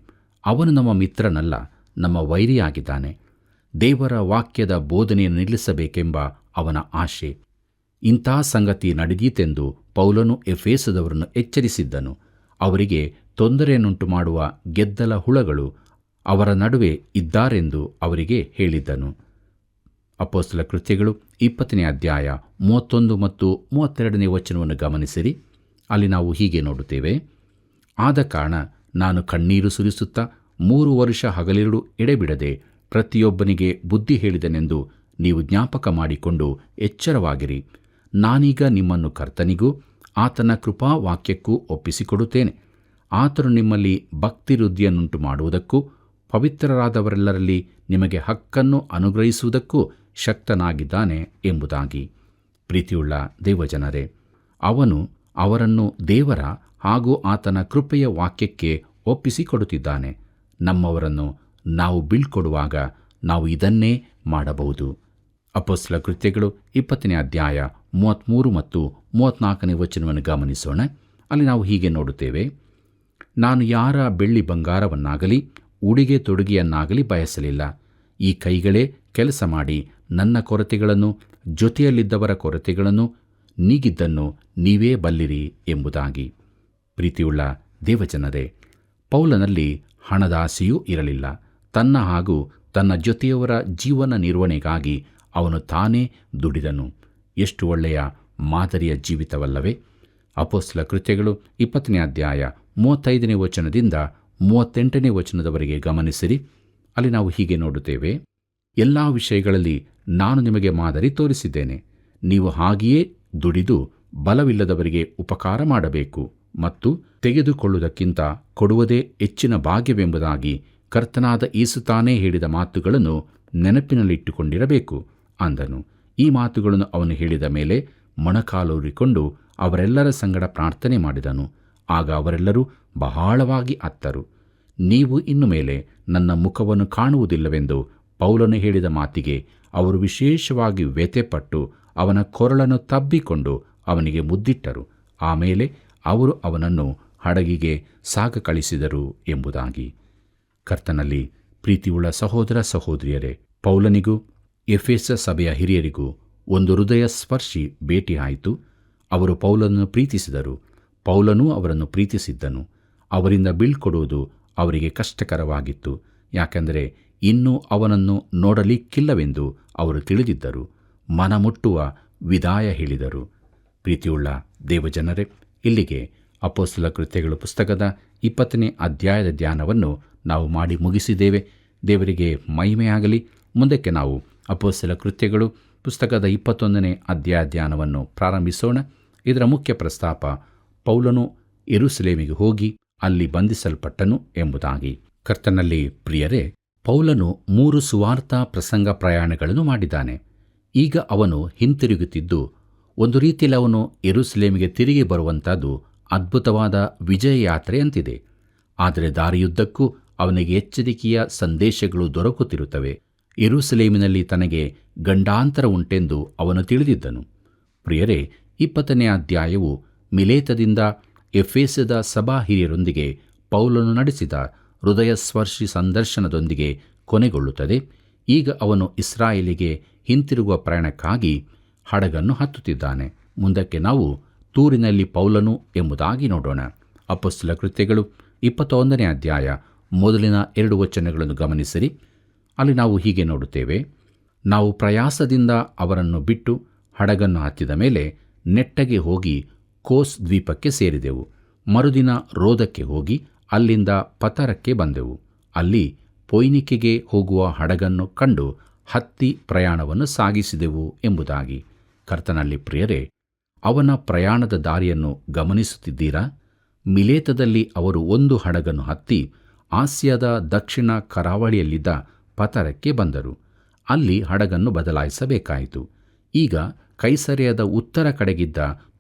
B: ಅವನು ನಮ್ಮ ಮಿತ್ರನಲ್ಲ, ನಮ್ಮ ವೈರಿಯಾಗಿದ್ದಾನೆ. ದೇವರ ವಾಕ್ಯದ ಬೋಧನೆಯನ್ನು ನಿಲ್ಲಿಸಬೇಕೆಂಬ ಅವನ ಆಶೆ. ಇಂಥ ಸಂಗತಿ ನಡೆದೀತೆಂದು ಪೌಲನು ಎಫೆಸದವರನ್ನು ಎಚ್ಚರಿಸಿದ್ದನು. ಅವರಿಗೆ ತೊಂದರೆಯನ್ನುಂಟು ಮಾಡುವ ಗೆದ್ದಲ ಹುಳಗಳು ಅವರ ನಡುವೆ ಇದ್ದಾರೆಂದು ಅವರಿಗೆ ಹೇಳಿದ್ದನು. ಅಪೊಸ್ತಲ ಕೃತ್ಯಗಳು 20ನೇ ಅಧ್ಯಾಯ 31 ಮತ್ತು 32ನೇ ವಚನವನ್ನು ಗಮನಿಸಿರಿ. ಅಲ್ಲಿ ನಾವು ಹೀಗೆ ನೋಡುತ್ತೇವೆ, ಆದ ಕಾರಣ ನಾನು ಕಣ್ಣೀರು ಸುರಿಸುತ್ತಾ 3 ವರ್ಷ ಹಗಲಿರುಳು ಎಡೆಬಿಡದೆ ಪ್ರತಿಯೊಬ್ಬನಿಗೆ ಬುದ್ಧಿ ಹೇಳಿದನೆಂದು ನೀವು ಜ್ಞಾಪಕ ಮಾಡಿಕೊಂಡು ಎಚ್ಚರವಾಗಿರಿ. ನಾನೀಗ ನಿಮ್ಮನ್ನು ಕರ್ತನಿಗೂ ಆತನ ಕೃಪಾವಾಕ್ಯಕ್ಕೂ ಒಪ್ಪಿಸಿಕೊಡುತ್ತೇನೆ. ಆತನು ನಿಮ್ಮಲ್ಲಿ ಭಕ್ತಿವೃದ್ಧಿಯನ್ನುಂಟು ಮಾಡುವುದಕ್ಕೂ ಪವಿತ್ರರಾದವರೆಲ್ಲರಲ್ಲಿ ನಿಮಗೆ ಹಕ್ಕನ್ನು ಅನುಗ್ರಹಿಸುವುದಕ್ಕೂ ಶಕ್ತನಾಗಿದ್ದಾನೆ ಎಂಬುದಾಗಿ. ಪ್ರೀತಿಯುಳ್ಳ ದೇವಜನರೇ, ಅವನು ಅವರನ್ನು ದೇವರ ಹಾಗೂ ಆತನ ಕೃಪೆಯ ವಾಕ್ಯಕ್ಕೆ ಒಪ್ಪಿಸಿಕೊಡುತ್ತಿದ್ದಾನೆ. ನಮ್ಮವರನ್ನು ನಾವು ಬೀಳ್ಕೊಡುವಾಗ ನಾವು ಇದನ್ನೇ ಮಾಡಬಹುದು. ಅಪೊಸ್ತಲ ಕೃತ್ಯಗಳು 20ನೇ ಅಧ್ಯಾಯ 33 ಮತ್ತು 34ನೇ ವಚನವನ್ನು ಗಮನಿಸೋಣ. ಅಲ್ಲಿ ನಾವು ಹೀಗೆ ನೋಡುತ್ತೇವೆ, ನಾನು ಯಾರ ಬೆಳ್ಳಿ ಬಂಗಾರವನ್ನಾಗಲಿ ಉಡುಗೆ ತೊಡುಗೆಯನ್ನಾಗಲಿ ಬಯಸಲಿಲ್ಲ. ಈ ಕೈಗಳೇ ಕೆಲಸ ಮಾಡಿ ನನ್ನ ಕೊರತೆಗಳನ್ನು ಜೊತೆಯಲ್ಲಿದ್ದವರ ಕೊರತೆಗಳನ್ನು ನೀಗಿದ್ದನ್ನು ನೀವೇ ಬಲ್ಲಿರಿ ಎಂಬುದಾಗಿ. ಪ್ರೀತಿಯುಳ್ಳ ದೇವಜನರೇ, ಪೌಲನಲ್ಲಿ ಹಣದ ಆಸೆಯೂ ಇರಲಿಲ್ಲ. ತನ್ನ ಹಾಗೂ ತನ್ನ ಜೊತೆಯವರ ಜೀವನ ನಿರ್ವಹಣೆಗಾಗಿ ಅವನು ತಾನೇ ದುಡಿದನು. ಎಷ್ಟು ಒಳ್ಳೆಯ ಮಾದರಿಯ ಜೀವಿತವಲ್ಲವೇ? ಅಪೊಸ್ತಲ ಕೃತ್ಯಗಳು 20ನೇ ಅಧ್ಯಾಯ 35ನೇ ವಚನದಿಂದ 38ನೇ ವಚನದವರೆಗೆ ಗಮನಿಸಿರಿ. ಅಲ್ಲಿ ನಾವು ಹೀಗೆ ನೋಡುತ್ತೇವೆ: ಎಲ್ಲ ವಿಷಯಗಳಲ್ಲಿ ನಾನು ನಿಮಗೆ ಮಾದರಿ ತೋರಿಸಿದ್ದೇನೆ. ನೀವು ಹಾಗೆಯೇ ದುಡಿದು ಬಲವಿಲ್ಲದವರಿಗೆ ಉಪಕಾರ ಮಾಡಬೇಕು ಮತ್ತು ತೆಗೆದುಕೊಳ್ಳುವುದಕ್ಕಿಂತ ಕೊಡುವುದೇ ಹೆಚ್ಚಿನ ಭಾಗ್ಯವೆಂಬುದಾಗಿ ಕರ್ತನಾದ ಯೇಸು ತಾನೇ ಹೇಳಿದ ಮಾತುಗಳನ್ನು ನೆನಪಿನಲ್ಲಿಟ್ಟುಕೊಂಡಿರಬೇಕು ಅಂದನು. ಈ ಮಾತುಗಳನ್ನು ಅವನು ಹೇಳಿದ ಮೇಲೆ ಮೊಣಕಾಲೂರಿಕೊಂಡು ಅವರೆಲ್ಲರ ಸಂಗಡ ಪ್ರಾರ್ಥನೆ ಮಾಡಿದನು. ಆಗ ಅವರೆಲ್ಲರೂ ಬಹಳವಾಗಿ ಅತ್ತರು. ನೀವು ಇನ್ನು ಮೇಲೆ ನನ್ನ ಮುಖವನ್ನು ಕಾಣುವುದಿಲ್ಲವೆಂದು ಪೌಲನು ಹೇಳಿದ ಮಾತಿಗೆ ಅವರು ವಿಶೇಷವಾಗಿ ವ್ಯಥೆಪಟ್ಟು ಅವನ ಕೊರಳನ್ನು ತಬ್ಬಿಕೊಂಡು ಅವನಿಗೆ ಮುದ್ದಿಟ್ಟರು. ಆಮೇಲೆ ಅವರು ಅವನನ್ನು ಹಡಗಿಗೆ ಸಾಗ ಕಳಿಸಿದರು ಎಂಬುದಾಗಿ. ಕರ್ತನಲ್ಲಿ ಪ್ರೀತಿಯುಳ್ಳ ಸಹೋದರ ಸಹೋದರಿಯರೇ, ಪೌಲನಿಗೂ ಎಫೆಸ ಸಭೆಯ ಹಿರಿಯರಿಗೂ ಒಂದು ಹೃದಯ ಸ್ಪರ್ಶಿ ಭೇಟಿಯಾಯಿತು. ಅವರು ಪೌಲನನ್ನು ಪ್ರೀತಿಸಿದರು, ಪೌಲನೂ ಅವರನ್ನು ಪ್ರೀತಿಸಿದ್ದನು. ಅವರಿಂದ ಬೀಳ್ಕೊಡುವುದು ಅವರಿಗೆ ಕಷ್ಟಕರವಾಗಿತ್ತು, ಯಾಕೆಂದರೆ ಇನ್ನೂ ಅವನನ್ನು ನೋಡಲಿಕ್ಕಿಲ್ಲವೆಂದು ಅವರು ತಿಳಿದಿದ್ದರು. ಮನಮುಟ್ಟುವ ವಿದಾಯ ಹೇಳಿದರು. ಪ್ರೀತಿಯುಳ್ಳ ದೇವಜನರೇ, ಇಲ್ಲಿಗೆ ಅಪೊಸ್ತಲ ಕೃತ್ಯಗಳು ಪುಸ್ತಕದ 20ನೇ ಅಧ್ಯಾಯದ ಧ್ಯಾನವನ್ನು ನಾವು ಮಾಡಿ ಮುಗಿಸಿದ್ದೇವೆ. ದೇವರಿಗೆ ಮಹಿಮೆಯಾಗಲಿ. ಮುಂದಕ್ಕೆ ನಾವು ಅಪೊಸ್ತಲ ಕೃತ್ಯಗಳು ಪುಸ್ತಕದ 21ನೇ ಅಧ್ಯಾಯ ಧ್ಯಾನವನ್ನು ಪ್ರಾರಂಭಿಸೋಣ. ಇದರ ಮುಖ್ಯ ಪ್ರಸ್ತಾಪ ಪೌಲನು ಯೆರೂಸಲೇಮಿಗೆ ಹೋಗಿ ಅಲ್ಲಿ ಬಂಧಿಸಲ್ಪಟ್ಟನು ಎಂಬುದಾಗಿ. ಕರ್ತನಲ್ಲಿ ಪ್ರಿಯರೇ, ಪೌಲನು 3 ಸುವಾರ್ತಾ ಪ್ರಸಂಗ ಪ್ರಯಾಣಗಳನ್ನು ಮಾಡಿದ್ದಾನೆ. ಈಗ ಅವನು ಹಿಂತಿರುಗುತ್ತಿದ್ದು, ಒಂದು ರೀತಿಯಲ್ಲಿ ಅವನು ಯೆರೂಸಲೇಮಿಗೆ ತಿರುಗಿ ಬರುವಂಥದ್ದು ಅದ್ಭುತವಾದ ವಿಜಯ ಯಾತ್ರೆಯಂತಿದೆ. ಆದರೆ ದಾರಿಯುದ್ದಕ್ಕೂ ಅವನಿಗೆ ಎಚ್ಚರಿಕೆಯ ಸಂದೇಶಗಳು ದೊರಕುತ್ತಿರುತ್ತವೆ. ಯೆರೂಸಲೇಮಿನಲ್ಲಿ ತನಗೆ ಗಂಡಾಂತರ ಉಂಟೆಂದು ಅವನು ತಿಳಿದಿದ್ದನು. ಪ್ರಿಯರೇ, 20ನೇ ಅಧ್ಯಾಯವು ಮಿಲೇತದಿಂದ ಎಫೆಸದ ಸಭಾ ಹಿರಿಯರೊಂದಿಗೆ ಪೌಲನು ನಡೆಸಿದ ಹೃದಯ ಸ್ಪರ್ಶಿ ಸಂದರ್ಶನದೊಂದಿಗೆ ಕೊನೆಗೊಳ್ಳುತ್ತದೆ. ಈಗ ಅವನು ಇಸ್ರಾಯೇಲಿಗೆ ಹಿಂತಿರುಗುವ ಪ್ರಯಾಣಕ್ಕಾಗಿ ಹಡಗನ್ನು ಹತ್ತುತ್ತಿದ್ದಾನೆ. ಮುಂದಕ್ಕೆ ನಾವು ತೂರಿನಲ್ಲಿ ಪೌಲನು ಎಂಬುದಾಗಿ ನೋಡೋಣ. ಅಪೊಸ್ತಲ ಕೃತ್ಯಗಳು 21ನೇ ಅಧ್ಯಾಯ ಮೊದಲಿನ 2 ವಚನಗಳನ್ನು ಗಮನಿಸಿರಿ. ಅಲ್ಲಿ ನಾವು ಹೀಗೆ ನೋಡುತ್ತೇವೆ: ನಾವು ಪ್ರಯಾಸದಿಂದ ಅವರನ್ನು ಬಿಟ್ಟು ಹಡಗನ್ನು ಹತ್ತಿದ ಮೇಲೆ ನೆಟ್ಟಗೆ ಹೋಗಿ ಕೋಸ್ ದ್ವೀಪಕ್ಕೆ ಸೇರಿದೆವು. ಮರುದಿನ ರೋದಕ್ಕೆ ಹೋಗಿ ಅಲ್ಲಿಂದ ಪತರಕ್ಕೆ ಬಂದೆವು. ಅಲ್ಲಿ ಪೊಯ್ನಿಕೆಗೆ ಹೋಗುವ ಹಡಗನ್ನು ಕಂಡು ಹತ್ತಿ ಪ್ರಯಾಣವನ್ನು ಸಾಗಿಸಿದೆವು ಎಂಬುದಾಗಿ. ಕರ್ತನಲ್ಲಿ ಪ್ರಿಯರೇ, ಅವನ ಪ್ರಯಾಣದ ದಾರಿಯನ್ನು ಗಮನಿಸುತ್ತಿದ್ದೀರಾ? ಮಿಲೇತದಲ್ಲಿ ಅವರು ಒಂದು ಹಡಗನ್ನು ಹತ್ತಿ ಆಸಿಯಾದ ದಕ್ಷಿಣ ಕರಾವಳಿಯಲ್ಲಿದ್ದ ಪತರಕ್ಕೆ ಬಂದರು. ಅಲ್ಲಿ ಹಡಗನ್ನು ಬದಲಾಯಿಸಬೇಕಾಯಿತು. ಈಗ ಕೈಸರೆಯದ ಉತ್ತರ ಕಡೆಗಿದ್ದ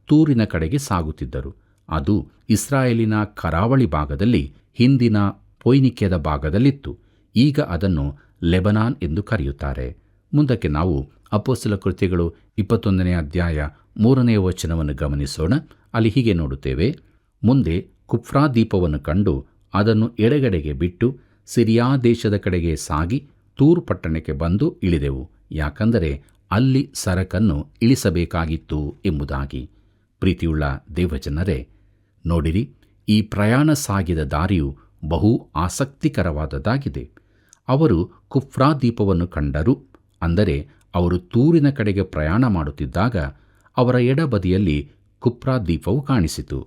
B: ತೂರಿನ ಕಡೆಗೆ ಸಾಗುತ್ತಿದ್ದರು. ಅದು ಇಸ್ರಾಯೇಲಿನ ಕರಾವಳಿ ಭಾಗದಲ್ಲಿ ಹಿಂದಿನ ಪೊಯ್ನಿಕೆದ ಭಾಗದಲ್ಲಿತ್ತು. ಈಗ ಅದನ್ನು ಲೆಬನಾನ್ ಎಂದು ಕರೆಯುತ್ತಾರೆ. ಮುಂದಕ್ಕೆ ನಾವು ಅಪೊಸ್ತಲ ಕೃತ್ಯಗಳು 21ನೇ ಅಧ್ಯಾಯ 3ನೇ ವಚನವನ್ನು ಗಮನಿಸೋಣ. ಅಲ್ಲಿ ಹೀಗೆ ನೋಡುತ್ತೇವೆ: ಮುಂದೆ ಕುಫ್ರಾ ದ್ವೀಪವನ್ನು ಕಂಡು ಅದನ್ನು ಎಡಗಡೆಗೆ ಬಿಟ್ಟು ಸಿರಿಯಾ ದೇಶದ ಕಡೆಗೆ ಸಾಗಿ ತೂರ್ ಪಟ್ಟಣಕ್ಕೆ ಬಂದು ಇಳಿದೆವು, ಯಾಕಂದರೆ ಅಲ್ಲಿ ಸರಕನ್ನು ಇಳಿಸಬೇಕಾಗಿತ್ತು ಎಂಬುದಾಗಿ. ಪ್ರೀತಿಯುಳ್ಳ ದೇವಜನರೇ, ನೋಡಿರಿ, ಈ ಪ್ರಯಾಣ ಸಾಗಿದ ದಾರಿಯು ಬಹು ಆಸಕ್ತಿಕರವಾದದ್ದಾಗಿದೆ. ಅವರು ಕುಫ್ರಾ ದ್ವೀಪವನ್ನು ಕಂಡರು, ಅಂದರೆ ಅವರು ತೂರಿನ ಕಡೆಗೆ ಪ್ರಯಾಣ ಮಾಡುತ್ತಿದ್ದಾಗ ಅವರ ಎಡಬದಿಯಲ್ಲಿ ಕುಫ್ರಾ ದ್ವೀಪವು ಕಾಣಿಸಿತು.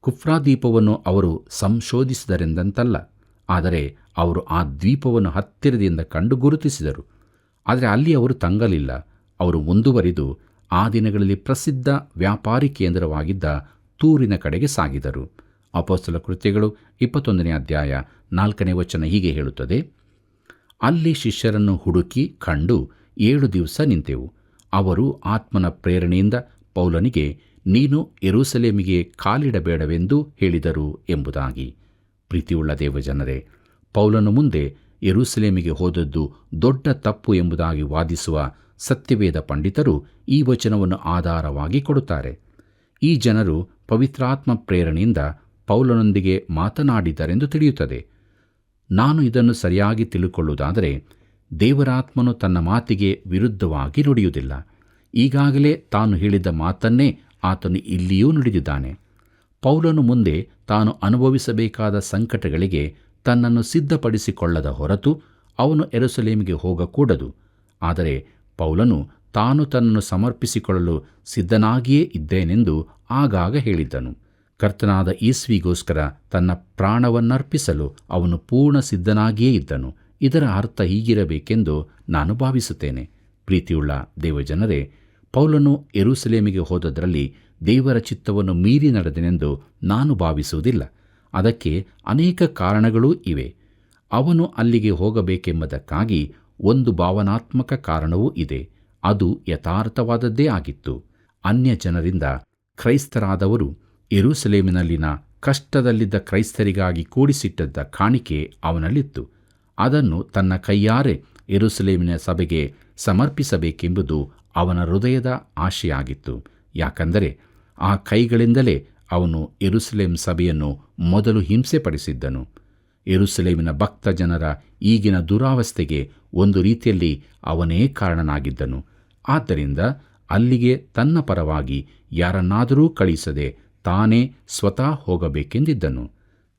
B: ಕುಫ್ರಾ ದ್ವೀಪವನ್ನು ಅವರು ಸಂಶೋಧಿಸಿದರೆಂದಂತಲ್ಲ, ಆದರೆ ಅವರು ಆ ದ್ವೀಪವನ್ನು ಹತ್ತಿರದಿಂದ ಕಂಡು ಗುರುತಿಸಿದರು. ಆದರೆ ಅಲ್ಲಿ ಅವರು ತಂಗಲಿಲ್ಲ. ಅವರು ಮುಂದುವರಿದು ಆ ದಿನಗಳಲ್ಲಿ ಪ್ರಸಿದ್ಧ ವ್ಯಾಪಾರಿ ಕೇಂದ್ರವಾಗಿದ್ದ ತೂರಿನ ಕಡೆಗೆ ಸಾಗಿದರು. ಅಪೊಸ್ತಲ ಕೃತ್ಯಗಳು 21ನೇ ಅಧ್ಯಾಯ 4ನೇ ವಚನ ಹೀಗೆ ಹೇಳುತ್ತದೆ: ಅಲ್ಲಿ ಶಿಷ್ಯರನ್ನು ಹುಡುಕಿ ಕಂಡು 7 ದಿವಸ ನಿಂತೆವು. ಅವರು ಆತ್ಮನ ಪ್ರೇರಣೆಯಿಂದ ಪೌಲನಿಗೆ, ನೀನು ಯೆರೂಸಲೇಮಿಗೆ ಕಾಲಿಡಬೇಡವೆಂದು ಹೇಳಿದರು ಎಂಬುದಾಗಿ. ಪ್ರೀತಿಯುಳ್ಳ ದೇವಜನರೇ, ಪೌಲನು ಮುಂದೆ ಯೆರೂಸಲೇಮಿಗೆ ಹೋದದ್ದು ದೊಡ್ಡ ತಪ್ಪು ಎಂಬುದಾಗಿ ವಾದಿಸುವ ಸತ್ಯವೇದ ಪಂಡಿತರು ಈ ವಚನವನ್ನು ಆಧಾರವಾಗಿ ಕೊಡುತ್ತಾರೆ. ಈ ಜನರು ಪವಿತ್ರಾತ್ಮ ಪ್ರೇರಣೆಯಿಂದ ಪೌಲನೊಂದಿಗೆ ಮಾತನಾಡಿದರೆಂದು ತಿಳಿಯುತ್ತದೆ. ನಾನು ಇದನ್ನು ಸರಿಯಾಗಿ ತಿಳುಕೊಳ್ಳುವುದಾದರೆ, ದೇವರಾತ್ಮನು ತನ್ನ ಮಾತಿಗೆ ವಿರುದ್ಧವಾಗಿ ನುಡಿಯುವುದಿಲ್ಲ. ಈಗಾಗಲೇ ತಾನು ಹೇಳಿದ ಮಾತನ್ನೇ ಆತನು ಇಲ್ಲಿಯೂ ನುಡಿದಿದ್ದಾನೆ. ಪೌಲನು ಮುಂದೆ ತಾನು ಅನುಭವಿಸಬೇಕಾದ ಸಂಕಟಗಳಿಗೆ ತನ್ನನ್ನು ಸಿದ್ಧಪಡಿಸಿಕೊಳ್ಳದ ಹೊರತು ಅವನು ಯೆರೂಸಲೇಮಿಗೆ ಹೋಗಕೂಡದು. ಆದರೆ ಪೌಲನು ತಾನು ತನ್ನನ್ನು ಸಮರ್ಪಿಸಿಕೊಳ್ಳಲು ಸಿದ್ಧನಾಗಿಯೇ ಇದ್ದೇನೆಂದು ಆಗಾಗ ಹೇಳಿದ್ದನು. ಕರ್ತನಾದ ಯೇಸುವಿಗೋಸ್ಕರ ತನ್ನ ಪ್ರಾಣವನ್ನರ್ಪಿಸಲು ಅವನು ಪೂರ್ಣ ಸಿದ್ಧನಾಗಿಯೇ ಇದ್ದನು. ಇದರ ಅರ್ಥ ಹೀಗಿರಬೇಕೆಂದು ನಾನು ಭಾವಿಸುತ್ತೇನೆ. ಪ್ರೀತಿಯುಳ್ಳ ದೇವಜನರೇ, ಪೌಲನು ಯೆರೂಸಲೇಮಿಗೆ ಹೋದದರಲ್ಲಿ ದೇವರ ಚಿತ್ತವನ್ನು ಮೀರಿ ನಡೆದನೆಂದು ನಾನು ಭಾವಿಸುವುದಿಲ್ಲ. ಅದಕ್ಕೆ ಅನೇಕ ಕಾರಣಗಳೂ ಇವೆ. ಅವನು ಅಲ್ಲಿಗೆ ಹೋಗಬೇಕೆಂಬುದಕ್ಕಾಗಿ ಒಂದು ಭಾವನಾತ್ಮಕ ಕಾರಣವೂ ಇದೆ. ಅದು ಯಥಾರ್ಥವಾದದ್ದೇ ಆಗಿತ್ತು. ಅನ್ಯ ಜನರಿಂದ ಕ್ರೈಸ್ತರಾದವರು ಯೆರೂಸಲೇಮಿನಲ್ಲಿನ ಕಷ್ಟದಲ್ಲಿದ್ದ ಕ್ರೈಸ್ತರಿಗಾಗಿ ಕೂಡಿಸಿಟ್ಟಿದ್ದ ಕಾಣಿಕೆ ಅವನಲ್ಲಿತ್ತು. ಅದನ್ನು ತನ್ನ ಕೈಯಾರೆ ಯೆರೂಸಲೇಮಿನ ಸಭೆಗೆ ಸಮರ್ಪಿಸಬೇಕೆಂಬುದು ಅವನ ಹೃದಯದ ಆಶೆಯಾಗಿತ್ತು. ಯಾಕಂದರೆ ಆ ಕೈಗಳಿಂದಲೇ ಅವನು ಯೆರೂಸಲೇಮ್ ಸಭೆಯನ್ನು ಮೊದಲು ಹಿಂಸೆಪಡಿಸಿದ್ದನು. ಯೆರೂಸಲೇಮಿನ ಭಕ್ತ ಜನರ ಈಗಿನ ದುರಾವಸ್ಥೆಗೆ ಒಂದು ರೀತಿಯಲ್ಲಿ ಅವನೇ ಕಾರಣನಾಗಿದ್ದನು. ಆದ್ದರಿಂದ ಅಲ್ಲಿಗೆ ತನ್ನ ಪರವಾಗಿ ಯಾರನ್ನಾದರೂ ಕಳಿಸದೆ ತಾನೇ ಸ್ವತಃ ಹೋಗಬೇಕೆಂದಿದ್ದನು.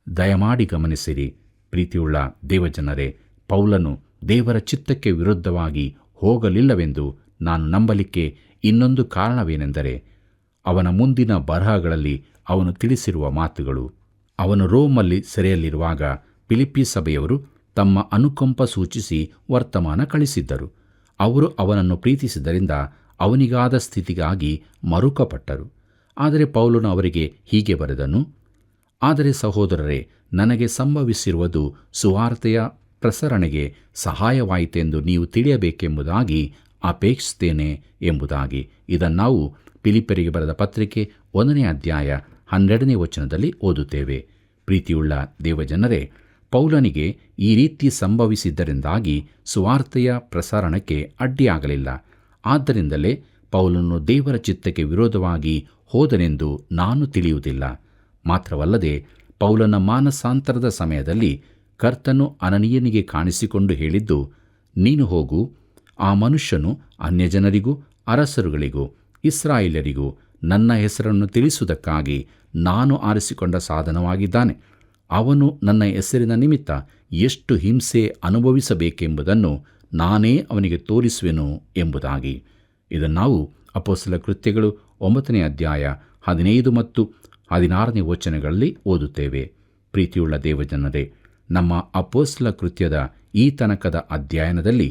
B: ದಯಮಾಡಿ ಗಮನಿಸಿರಿ ಪ್ರೀತಿಯುಳ್ಳ ದೇವಜನರೇ, ಪೌಲನು ದೇವರ ಚಿತ್ತಕ್ಕೆ ವಿರುದ್ಧವಾಗಿ ಹೋಗಲಿಲ್ಲವೆಂದು ನಾನು ನಂಬಲಿಕ್ಕೆ ಇನ್ನೊಂದು ಕಾರಣವೇನೆಂದರೆ ಅವನ ಮುಂದಿನ ಬರಹಗಳಲ್ಲಿ ಅವನು ತಿಳಿಸಿರುವ ಮಾತುಗಳು. ಅವನು ರೋಮಲ್ಲಿ ಸೆರೆಯಲ್ಲಿರುವಾಗ ಫಿಲಿಪ್ಪಿ ಸಭೆಯವರು ತಮ್ಮ ಅನುಕಂಪ ಸೂಚಿಸಿ ವರ್ತಮಾನ ಕಳಿಸಿದ್ದರು. ಅವರು ಅವನನ್ನು ಪ್ರೀತಿಸಿದ್ದರಿಂದ ಅವನಿಗಾದ ಸ್ಥಿತಿಗಾಗಿ ಮರುಕಪಟ್ಟರು. ಆದರೆ ಪೌಲನು ಅವರಿಗೆ ಹೀಗೆ ಬರೆದನು: ಆದರೆ ಸಹೋದರರೇ, ನನಗೆ ಸಂಭವಿಸಿರುವುದು ಸುವಾರ್ತೆಯ ಪ್ರಸರಣೆಗೆ ಸಹಾಯವಾಯಿತೆಂದು ನೀವು ತಿಳಿಯಬೇಕೆಂಬುದಾಗಿ ಅಪೇಕ್ಷಿಸ್ತೇನೆ ಎಂಬುದಾಗಿ. ಇದನ್ನಾವು ಫಿಲಿಪ್ಪರಿಗೆ ಬರೆದ ಪತ್ರಿಕೆ 1ನೇ ಅಧ್ಯಾಯ 12ನೇ ವಚನದಲ್ಲಿ ಓದುತ್ತೇವೆ. ಪ್ರೀತಿಯುಳ್ಳ ದೇವಜನರೇ, ಪೌಲನಿಗೆ ಈ ರೀತಿ ಸಂಭವಿಸಿದ್ದರಿಂದಾಗಿ ಸುವಾರ್ತೆಯ ಪ್ರಸಾರಣಕ್ಕೆ ಅಡ್ಡಿಯಾಗಲಿಲ್ಲ. ಆದ್ದರಿಂದಲೇ ಪೌಲನು ದೇವರ ಚಿತ್ತಕ್ಕೆ ವಿರೋಧವಾಗಿ ಹೋದನೆಂದು ನಾನು ತಿಳಿಯುವುದಿಲ್ಲ. ಮಾತ್ರವಲ್ಲದೆ ಪೌಲನ ಮಾನಸಾಂತರದ ಸಮಯದಲ್ಲಿ ಕರ್ತನು ಅನನೀಯನಿಗೆ ಕಾಣಿಸಿಕೊಂಡು ಹೇಳಿದ್ದು, ನೀನು ಹೋಗು, ಆ ಮನುಷ್ಯನು ಅನ್ಯಜನರಿಗೂ ಅರಸರುಗಳಿಗೂ ಇಸ್ರಾಯೇಲರಿಗೂ ನನ್ನ ಹೆಸರನ್ನು ತಿಳಿಸುವುದಕ್ಕಾಗಿ ನಾನು ಆರಿಸಿಕೊಂಡ ಸಾಧನವಾಗಿದ್ದಾನೆ. ಅವನು ನನ್ನ ಹೆಸರಿನ ನಿಮಿತ್ತ ಎಷ್ಟು ಹಿಂಸೆ ಅನುಭವಿಸಬೇಕೆಂಬುದನ್ನು ನಾನೇ ಅವನಿಗೆ ತೋರಿಸುವೆನು ಎಂಬುದಾಗಿ. ಇದನ್ನಾವು ಅಪೊಸ್ತಲ ಕೃತ್ಯಗಳು 9ನೇ ಅಧ್ಯಾಯ 15 ಮತ್ತು 16ನೇ ವಚನಗಳಲ್ಲಿ ಓದುತ್ತೇವೆ. ಪ್ರೀತಿಯುಳ್ಳ ದೇವಜನರೇ, ನಮ್ಮ ಅಪೊಸ್ತಲ ಕೃತ್ಯದ ಈ ತನಕದ ಅಧ್ಯಯನದಲ್ಲಿ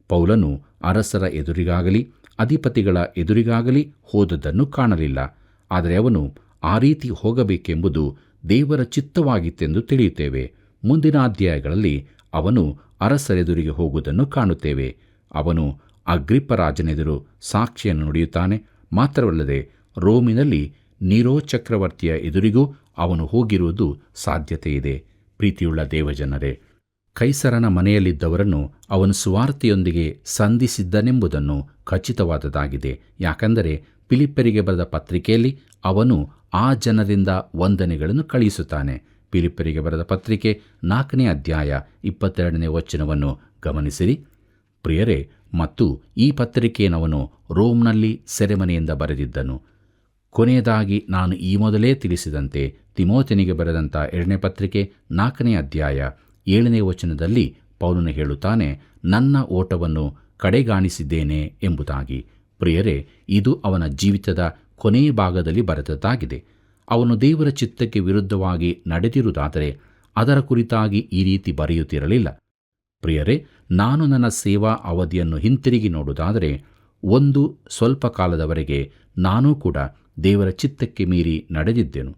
B: ಪೌಲನು ಅರಸರ ಎದುರಿಗಾಗಲಿ ಅಧಿಪತಿಗಳ ಎದುರಿಗಾಗಲಿ ಹೋದದ್ದನ್ನು ಕಾಣಲಿಲ್ಲ. ಆದರೆ ಅವನು ಆ ರೀತಿ ಹೋಗಬೇಕೆಂಬುದು ದೇವರ ಚಿತ್ತವಾಗಿತ್ತೆಂದು ತಿಳಿಯುತ್ತೇವೆ. ಮುಂದಿನ ಅಧ್ಯಾಯಗಳಲ್ಲಿ ಅವನು ಅರಸರೆದುರಿಗೆ ಹೋಗುವುದನ್ನು ಕಾಣುತ್ತೇವೆ. ಅವನು ಅಗ್ರಿಪ್ಪರಾಜನೆದುರು ಸಾಕ್ಷಿಯನ್ನು ನುಡಿಯುತ್ತಾನೆ. ಮಾತ್ರವಲ್ಲದೆ ರೋಮಿನಲ್ಲಿ ನೀರೋ ಚಕ್ರವರ್ತಿಯ ಎದುರಿಗೂ ಅವನು ಹೋಗಿರುವುದು ಸಾಧ್ಯತೆಯಿದೆ. ಪ್ರೀತಿಯುಳ್ಳ ದೇವಜನರೇ, ಕೈಸರನ ಮನೆಯಲ್ಲಿದ್ದವರನ್ನು ಅವನು ಸುವಾರ್ತೆಯೊಂದಿಗೆ ಸಂಧಿಸಿದ್ದನೆಂಬುದನ್ನು ಖಚಿತವಾದದ್ದಾಗಿದೆ. ಯಾಕಂದರೆ ಫಿಲಿಪ್ಪರಿಗೆ ಬರೆದ ಪತ್ರಿಕೆಯಲ್ಲಿ ಅವನು ಆ ಜನರಿಂದ ವಂದನೆಗಳನ್ನು ಕಳುಹಿಸುತ್ತಾನೆ. ಫಿಲಿಪ್ಪರಿಗೆ ಬರೆದ ಪತ್ರಿಕೆ 4ನೇ ಅಧ್ಯಾಯ 22ನೇ ವಚನವನ್ನು ಗಮನಿಸಿರಿ ಪ್ರಿಯರೇ. ಮತ್ತು ಈ ಪತ್ರಿಕೆಯನ್ನವನು ರೋಮ್ನಲ್ಲಿ ಸೆರೆಮನೆಯಿಂದ ಬರೆದಿದ್ದನು. ಕೊನೆಯದಾಗಿ ನಾನು ಈ ಮೊದಲೇ ತಿಳಿಸಿದಂತೆ ತಿಮೋಥನಿಗೆ ಬರೆದಂಥ 2ನೇ ಪತ್ರಿಕೆ 4ನೇ ಅಧ್ಯಾಯ 7ನೇ ವಚನದಲ್ಲಿ ಪೌಲನು ಹೇಳುತ್ತಾನೆ, ನನ್ನ ಓಟವನ್ನು ಕಡೆಗಾಣಿಸಿದ್ದೇನೆ ಎಂಬುದಾಗಿ. ಪ್ರಿಯರೇ, ಇದು ಅವನ ಜೀವಿತದ ಕೊನೆಯ ಭಾಗದಲ್ಲಿ ಬರೆದದ್ದಾಗಿದೆ. ಅವನು ದೇವರ ಚಿತ್ತಕ್ಕೆ ವಿರುದ್ಧವಾಗಿ ನಡೆದಿರುವುದಾದರೆ ಅದರ ಕುರಿತಾಗಿ ಈ ರೀತಿ ಬರೆಯುತ್ತಿರಲಿಲ್ಲ. ಪ್ರಿಯರೇ, ನಾನು ನನ್ನ ಸೇವಾ ಅವಧಿಯನ್ನು ಹಿಂತಿರುಗಿ ನೋಡುವುದಾದರೆ ಒಂದು ಸ್ವಲ್ಪ ಕಾಲದವರೆಗೆ ನಾನೂ ಕೂಡ ದೇವರ ಚಿತ್ತಕ್ಕೆ ಮೀರಿ ನಡೆದಿದ್ದೆನು.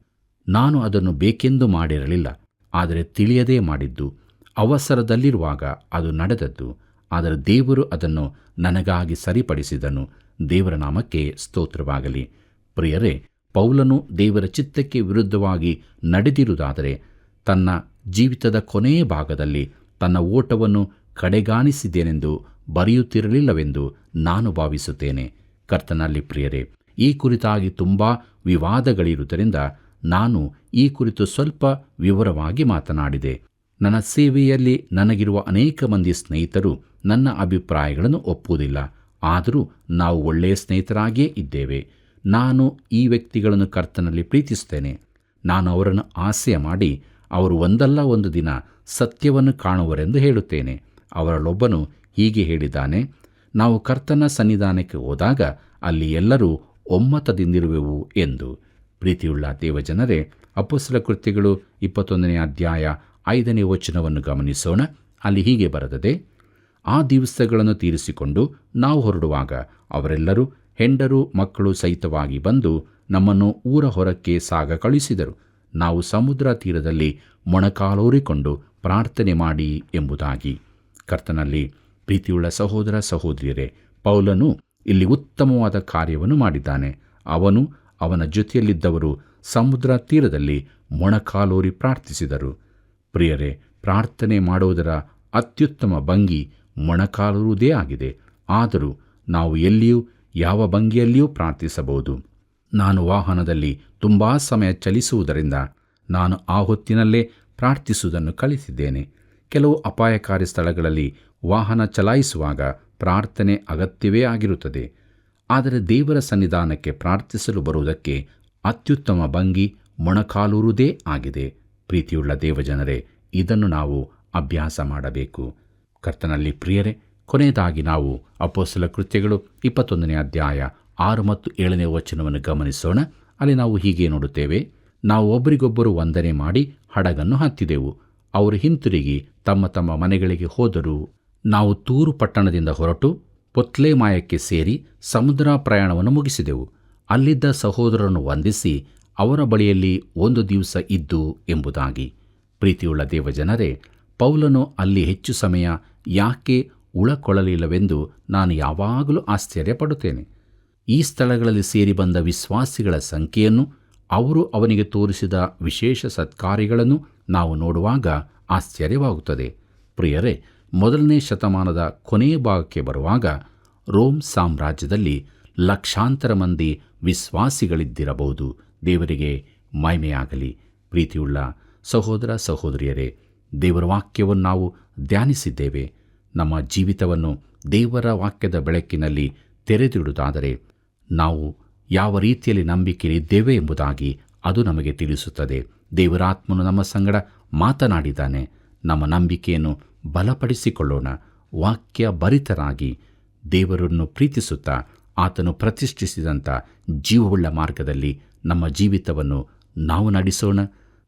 B: ನಾನು ಅದನ್ನು ಬೇಕೆಂದು ಮಾಡಿರಲಿಲ್ಲ, ಆದರೆ ತಿಳಿಯದೇ ಮಾಡಿದ್ದು. ಅವಸರದಲ್ಲಿರುವಾಗ ಅದು ನಡೆದದ್ದು. ಆದರೆ ದೇವರು ಅದನ್ನು ನನಗಾಗಿ ಸರಿಪಡಿಸಿದನು. ದೇವರ ನಾಮಕ್ಕೆ ಸ್ತೋತ್ರವಾಗಲಿ. ಪ್ರಿಯರೇ, ಪೌಲನು ದೇವರ ಚಿತ್ತಕ್ಕೆ ವಿರುದ್ಧವಾಗಿ ನಡೆದಿರುವುದಾದರೆ ತನ್ನ ಜೀವಿತದ ಕೊನೆಯ ಭಾಗದಲ್ಲಿ ತನ್ನ ಓಟವನ್ನು ಕಡೆಗಾಣಿಸಿದ್ದೇನೆಂದು ಬರೆಯುತ್ತಿರಲಿಲ್ಲವೆಂದು ನಾನು ಭಾವಿಸುತ್ತೇನೆ. ಕರ್ತನಲ್ಲಿ ಪ್ರಿಯರೇ, ಈ ಕುರಿತಾಗಿ ತುಂಬ ವಿವಾದಗಳಿರುವುದರಿಂದ ನಾನು ಈ ಕುರಿತು ಸ್ವಲ್ಪ ವಿವರವಾಗಿ ಮಾತನಾಡಿದೆ. ನನ್ನ ಸೇವೆಯಲ್ಲಿ ನನಗಿರುವ ಅನೇಕ ಮಂದಿ ಸ್ನೇಹಿತರು ನನ್ನ ಅಭಿಪ್ರಾಯಗಳನ್ನು ಒಪ್ಪುವುದಿಲ್ಲ. ಆದರೂ ನಾವು ಒಳ್ಳೆಯ ಸ್ನೇಹಿತರಾಗಿಯೇ ಇದ್ದೇವೆ. ನಾನು ಈ ವ್ಯಕ್ತಿಗಳನ್ನು ಕರ್ತನಲ್ಲಿ ಪ್ರೀತಿಸುತ್ತೇನೆ. ನಾನು ಅವರನ್ನು ಆಸೆ ಮಾಡಿ ಅವರು ಒಂದಲ್ಲ ಒಂದು ದಿನ ಸತ್ಯವನ್ನು ಕಾಣುವರೆಂದು ಹೇಳುತ್ತೇನೆ. ಅವರಲ್ಲೊಬ್ಬನು ಹೀಗೆ ಹೇಳಿದ್ದಾನೆ, ನಾವು ಕರ್ತನ ಸನ್ನಿಧಾನಕ್ಕೆ ಹೋದಾಗ ಅಲ್ಲಿ ಎಲ್ಲರೂ ಒಮ್ಮತದಿಂದಿರುವೆವು ಎಂದು. ಪ್ರೀತಿಯುಳ್ಳ ದೇವಜನರೇ, ಅಪೊಸ್ತಲ ಕೃತ್ಯಗಳು 21ನೇ ಅಧ್ಯಾಯ 5ನೇ ವಚನವನ್ನು ಗಮನಿಸೋಣ. ಅಲ್ಲಿ ಹೀಗೆ ಬರೆದದೆ, ಆ ದಿವಸಗಳನ್ನು ತೀರಿಸಿಕೊಂಡು ನಾವು ಹೊರಡುವಾಗ ಅವರೆಲ್ಲರೂ ಹೆಂಡರು ಮಕ್ಕಳು ಸಹಿತವಾಗಿ ಬಂದು ನಮ್ಮನ್ನು ಊರ ಹೊರಕ್ಕೆ ಸಾಗ ಕಳುಹಿಸಿದರು. ನಾವು ಸಮುದ್ರ ತೀರದಲ್ಲಿ ಮೊಣಕಾಲೂರಿಕೊಂಡು ಪ್ರಾರ್ಥನೆ ಮಾಡಿ ಎಂಬುದಾಗಿ. ಕರ್ತನಲ್ಲಿ ಪ್ರೀತಿಯುಳ್ಳ ಸಹೋದರ ಸಹೋದರಿಯರೇ, ಪೌಲನು ಇಲ್ಲಿ ಉತ್ತಮವಾದ ಕಾರ್ಯವನ್ನು ಮಾಡಿದ್ದಾನೆ. ಅವನು ಅವನ ಜೊತೆಯಲ್ಲಿದ್ದವರು ಸಮುದ್ರ ತೀರದಲ್ಲಿ ಮೊಣಕಾಲೂರಿ ಪ್ರಾರ್ಥಿಸಿದರು. ಪ್ರಿಯರೇ, ಪ್ರಾರ್ಥನೆ ಮಾಡುವುದರ ಅತ್ಯುತ್ತಮ ಭಂಗಿ ಮೊಣಕಾಲೂರುವುದೇ ಆಗಿದೆ. ಆದರೂ ನಾವು ಎಲ್ಲಿಯೂ ಯಾವ ಭಂಗಿಯಲ್ಲಿಯೂ ಪ್ರಾರ್ಥಿಸಬಹುದು. ನಾನು ವಾಹನದಲ್ಲಿ ತುಂಬ ಸಮಯ ಚಲಿಸುವುದರಿಂದ ನಾನು ಆ ಹೊತ್ತಿನಲ್ಲೇ ಪ್ರಾರ್ಥಿಸುವುದನ್ನು ಕಲಿತಿದ್ದೇನೆ. ಕೆಲವು ಅಪಾಯಕಾರಿ ಸ್ಥಳಗಳಲ್ಲಿ ವಾಹನ ಚಲಾಯಿಸುವಾಗ ಪ್ರಾರ್ಥನೆ ಅಗತ್ಯವೇ ಆಗಿರುತ್ತದೆ. ಆದರೆ ದೇವರ ಸನ್ನಿಧಾನಕ್ಕೆ ಪ್ರಾರ್ಥಿಸಲು ಬರುವುದಕ್ಕೆ ಅತ್ಯುತ್ತಮ ಭಂಗಿ ಮೊಣಕಾಲೂರುವುದೇ ಆಗಿದೆ. ಪ್ರೀತಿಯುಳ್ಳ ದೇವಜನರೇ, ಇದನ್ನು ನಾವು ಅಭ್ಯಾಸ ಮಾಡಬೇಕು. ಕರ್ತನಲ್ಲಿ ಪ್ರಿಯರೇ, ಕೊನೆಯದಾಗಿ ನಾವು ಅಪೊಸ್ತಲ ಕೃತ್ಯಗಳು 21ನೇ ಅಧ್ಯಾಯ 6 ಮತ್ತು 7ನೇ ವಚನವನ್ನು ಗಮನಿಸೋಣ. ಅಲ್ಲಿ ನಾವು ಹೀಗೆ ನೋಡುತ್ತೇವೆ, ನಾವು ಒಬ್ಬರಿಗೊಬ್ಬರು ವಂದನೆ ಮಾಡಿ ಹಡಗನ್ನು ಹತ್ತಿದೆವು. ಅವರು ಹಿಂತಿರುಗಿ ತಮ್ಮ ತಮ್ಮ ಮನೆಗಳಿಗೆ ಹೋದರು. ನಾವು ತೂರು ಪಟ್ಟಣದಿಂದ ಹೊರಟು ಪೊತ್ಲೆಮಾಯಕ್ಕೆ ಸೇರಿ ಸಮುದ್ರ ಪ್ರಯಾಣವನ್ನು ಮುಗಿಸಿದೆವು. ಅಲ್ಲಿದ್ದ ಸಹೋದರರನ್ನು ವಂದಿಸಿ ಅವರ ಬಳಿಯಲ್ಲಿ 1 ದಿವಸ ಇದ್ದು ಎಂಬುದಾಗಿ. ಪ್ರೀತಿಯುಳ್ಳ ದೇವಜನರೇ, ಪೌಲನು ಅಲ್ಲಿ ಹೆಚ್ಚು ಸಮಯ ಯಾಕೆ ಉಳಕೊಳ್ಳಲಿಲ್ಲವೆಂದು ನಾನು ಯಾವಾಗಲೂ ಆಶ್ಚರ್ಯಪಡುತ್ತೇನೆ. ಈ ಸ್ಥಳಗಳಲ್ಲಿ ಸೇರಿ ಬಂದ ವಿಶ್ವಾಸಿಗಳ ಸಂಖ್ಯೆಯನ್ನು, ಅವರು ಅವನಿಗೆ ತೋರಿಸಿದ ವಿಶೇಷ ಸತ್ಕಾರ್ಯಗಳನ್ನು ನಾವು ನೋಡುವಾಗ ಆಶ್ಚರ್ಯವಾಗುತ್ತದೆ. ಪ್ರಿಯರೇ, 1ನೇ ಶತಮಾನದ ಕೊನೆಯ ಭಾಗಕ್ಕೆ ಬರುವಾಗ ರೋಮ್ ಸಾಮ್ರಾಜ್ಯದಲ್ಲಿ ಲಕ್ಷಾಂತರ ಮಂದಿ ವಿಶ್ವಾಸಿಗಳಿದ್ದಿರಬಹುದು. ದೇವರಿಗೆ ಮಹಿಮೆಯಾಗಲಿ. ಪ್ರೀತಿಯುಳ್ಳ ಸಹೋದರ ಸಹೋದರಿಯರೇ, ದೇವರ ವಾಕ್ಯವನ್ನು ನಾವು ಧ್ಯಾನಿಸಿದ್ದೇವೆ. ನಮ್ಮ ಜೀವಿತವನ್ನು ದೇವರ ವಾಕ್ಯದ ಬೆಳಕಿನಲ್ಲಿ ತೆರೆದಿಡುವುದಾದರೆ ನಾವು ಯಾವ ರೀತಿಯಲ್ಲಿ ನಂಬಿಕೆಯಲ್ಲಿದ್ದೇವೆ ಎಂಬುದಾಗಿ ಅದು ನಮಗೆ ತಿಳಿಸುತ್ತದೆ. ದೇವರಾತ್ಮನು ನಮ್ಮ ಸಂಗಡ ಮಾತನಾಡಿದ್ದಾನೆ. ನಮ್ಮ ನಂಬಿಕೆಯನ್ನು ಬಲಪಡಿಸಿಕೊಳ್ಳೋಣ. ವಾಕ್ಯ ಭರಿತರಾಗಿ ದೇವರನ್ನು ಪ್ರೀತಿಸುತ್ತಾ ಆತನು ಪ್ರತಿಷ್ಠಿಸಿದಂಥ ಜೀವವುಳ್ಳ ಮಾರ್ಗದಲ್ಲಿ ನಮ್ಮ ಜೀವಿತವನ್ನು ನಾವು ನಡೆಸೋಣ.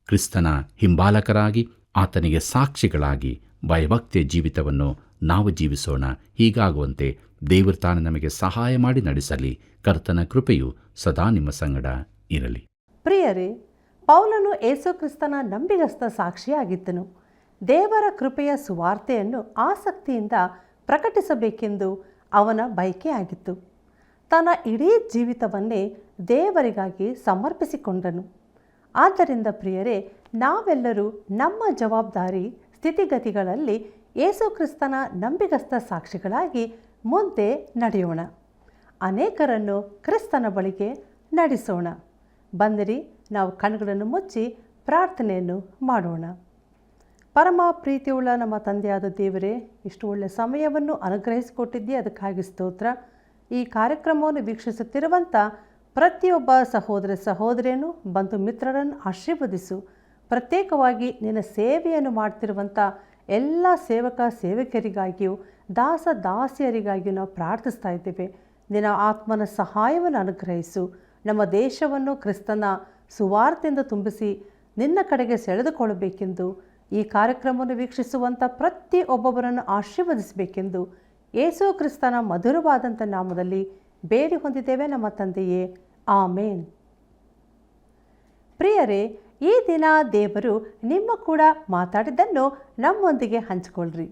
B: ಕ್ರಿಸ್ತನ ಹಿಂಬಾಲಕರಾಗಿ ಆತನಿಗೆ ಸಾಕ್ಷಿಗಳಾಗಿ ಭಯಭಕ್ತಿಯ ಜೀವಿತವನ್ನು ನಾವು ಜೀವಿಸೋಣ. ಹೀಗಾಗುವಂತೆ ದೇವರು ತಾನು ನಮಗೆ ಸಹಾಯ ಮಾಡಿ ನಡೆಸಲಿ. ಕರ್ತನ ಕೃಪೆಯು ಸದಾ ನಿಮ್ಮ ಸಂಗಡ ಇರಲಿ.
A: ಪ್ರಿಯರೇ, ಪೌಲನು ಯೇಸು ಕ್ರಿಸ್ತನ ನಂಬಿಗಸ್ತ ಸಾಕ್ಷಿಯಾಗಿದ್ದನು. ದೇವರ ಕೃಪೆಯ ಸುವಾರ್ತೆಯನ್ನು ಆಸಕ್ತಿಯಿಂದ ಪ್ರಕಟಿಸಬೇಕೆಂದು ಅವನ ಬಯಕೆಯಾಗಿತ್ತು. ತನ್ನ ಇಡೀ ಜೀವಿತವನ್ನೇ ದೇವರಿಗಾಗಿ ಸಮರ್ಪಿಸಿಕೊಂಡನು. ಆದ್ದರಿಂದ ಪ್ರಿಯರೇ, ನಾವೆಲ್ಲರೂ ನಮ್ಮ ಜವಾಬ್ದಾರಿ ಸ್ಥಿತಿಗತಿಗಳಲ್ಲಿ ಯೇಸು ಕ್ರಿಸ್ತನ ನಂಬಿಗಸ್ತ ಸಾಕ್ಷಿಗಳಾಗಿ ಮುಂದೆ ನಡೆಯೋಣ. ಅನೇಕರನ್ನು ಕ್ರಿಸ್ತನ ಬಳಿಗೆ ನಡೆಸೋಣ. ಬಂದಿರಿ, ನಾವು ಕಣ್ಗಳನ್ನು ಮುಚ್ಚಿ ಪ್ರಾರ್ಥನೆಯನ್ನು ಮಾಡೋಣ. ಪರಮ ಪ್ರೀತಿಯುಳ್ಳ ನಮ್ಮ ತಂದೆಯಾದ ದೇವರೇ, ಇಷ್ಟು ಒಳ್ಳೆಯ ಸಮಯವನ್ನು ಅನುಗ್ರಹಿಸಿಕೊಟ್ಟಿದ್ದೀಯ, ಅದಕ್ಕಾಗಿ ಸ್ತೋತ್ರ. ಈ ಕಾರ್ಯಕ್ರಮವನ್ನು ವೀಕ್ಷಿಸುತ್ತಿರುವಂಥ ಪ್ರತಿಯೊಬ್ಬ ಸಹೋದರ ಸಹೋದರಿಯನ್ನು, ಬಂಧು ಮಿತ್ರರನ್ನು ಆಶೀರ್ವದಿಸು. ಪ್ರತ್ಯೇಕವಾಗಿ ನಿನ್ನ ಸೇವೆಯನ್ನು ಮಾಡ್ತಿರುವಂಥ ಎಲ್ಲ ಸೇವಕ ಸೇವಕರಿಗಾಗಿಯೂ ದಾಸ ದಾಸಿಯರಿಗಾಗಿಯೂ ನಾವು ಪ್ರಾರ್ಥಿಸ್ತಾ ಇದ್ದೇವೆ. ನಿನ್ನ ಆತ್ಮನ ಸಹಾಯವನ್ನು ಅನುಗ್ರಹಿಸು. ನಮ್ಮ ದೇಶವನ್ನು ಕ್ರಿಸ್ತನ ಸುವಾರ್ತೆಯಿಂದ ತುಂಬಿಸಿ ನಿನ್ನ ಕಡೆಗೆ ಸೆಳೆದುಕೊಳ್ಳಬೇಕೆಂದು, ಈ ಕಾರ್ಯಕ್ರಮವನ್ನು ವೀಕ್ಷಿಸುವಂಥ ಪ್ರತಿಯೊಬ್ಬೊಬ್ಬರನ್ನು ಆಶೀರ್ವದಿಸಬೇಕೆಂದು ಯೇಸು ಕ್ರಿಸ್ತನ ಮಧುರವಾದಂಥ ನಾಮದಲ್ಲಿ ಬೇಡಿ ಹೊಂದಿದ್ದೇವೆ ನಮ್ಮ ತಂದೆಯೇ, ಆಮೇನ್. ಪ್ರಿಯರೇ, ಈ ದಿನ ದೇವರು ನಿಮ್ಮ ಕೂಡ ಮಾತಾಡಿದ್ದನ್ನು ನಮ್ಮೊಂದಿಗೆ ಹಂಚಿಕೊಳ್ಳ್ರಿ.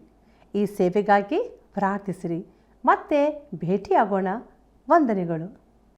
A: ಈ ಸೇವೆಗಾಗಿ ಪ್ರಾರ್ಥಿಸಿರಿ. ಮತ್ತೆ ಭೇಟಿಯಾಗೋಣ. ವಂದನೆಗಳು.